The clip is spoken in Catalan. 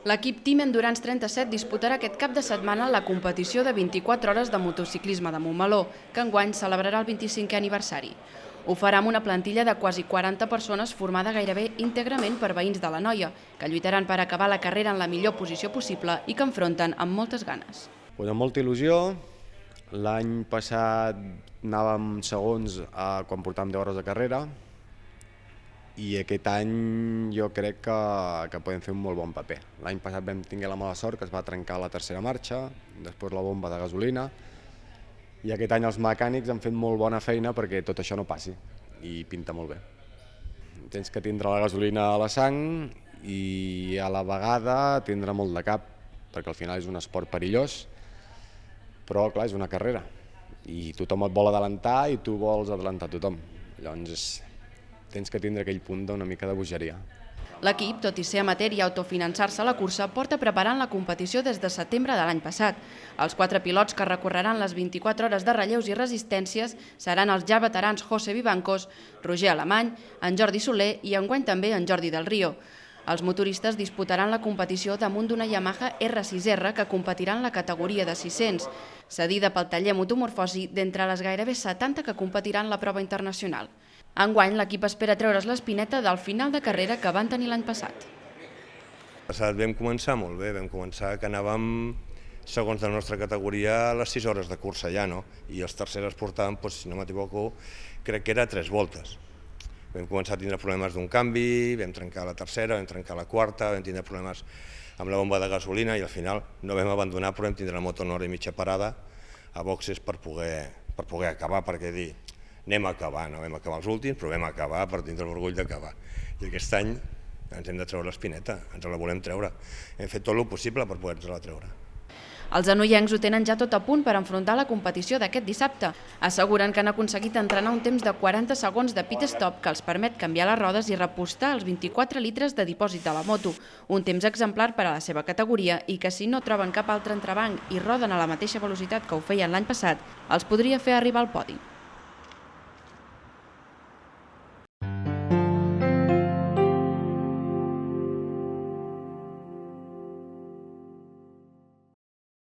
L'equip Team Endurance 37 disputarà aquest cap de setmana la competició de 24 hores de motociclisme de Montmeló, que enguany celebrarà el 25è aniversari. Ho farà amb una plantilla de quasi 40 persones formada gairebé íntegrament per veïns de l'Anoia, que lluitaran per acabar la carrera en la millor posició possible i que enfronten amb moltes ganes. Amb molta il·lusió. L'any passat anàvem segons quan portàvem 10 hores de carrera i aquest any jo crec que podem fer un molt bon paper. L'any passat vam tenir la mala sort que es va trencar la tercera marxa, després la bomba de gasolina, i aquest any els mecànics han fet molt bona feina perquè tot això no passi i pinta molt bé. Tens que tindre la gasolina a la sang i a la vegada tindre molt de cap, perquè al final és un esport perillós, però clar, és una carrera i tothom et vol adelantar i tu vols adelantar tothom. Llavors tens que tindre aquell punt d'una mica de bogeria. L'equip, tot i ser amateur i autofinançar-se la cursa, porta preparant la competició des de setembre de l'any passat. Els 4 pilots que recorreran les 24 hores de relleus i resistències seran els ja veterans José Vivancos, Roger Alemany, en Jordi Soler i enguany també en Jordi del Río. Els motoristes disputaran la competició damunt d'una Yamaha R6R que competirà en la categoria de 600, cedida pel taller Motomorfosi d'entre les gairebé 70 que competiran la prova internacional. Enguany, l'equip espera treure's l'espineta del final de carrera que van tenir l'any passat. Vam començar molt bé, vam començar que anàvem, segons la nostra categoria, a les 6 hores de cursa ja, no? I els tercers portaven, si no m'equivoco, crec que era 3 voltes. Vam començar a tindre problemes d'un canvi, vam trencar la tercera, vam trencar la quarta, vam tindre problemes amb la bomba de gasolina i al final no vam abandonar, però vam tindre la moto una hora i mitja parada a boxes per poder acabar, perquè dir, anem a acabar, no vam acabar els últims, però vam acabar per tindre l'orgull d'acabar. I aquest any ens hem de treure l'espineta, ens la volem treure. Hem fet tot el possible per poder-nos-la treure. Els anoiencs ho tenen ja tot a punt per enfrontar la competició d'aquest dissabte. Asseguren que han aconseguit entrenar un temps de 40 segons de pit stop que els permet canviar les rodes i repostar els 24 litres de dipòsit de la moto, un temps exemplar per a la seva categoria i que si no troben cap altre entrebanc i roden a la mateixa velocitat que ho feien l'any passat, els podria fer arribar al podi.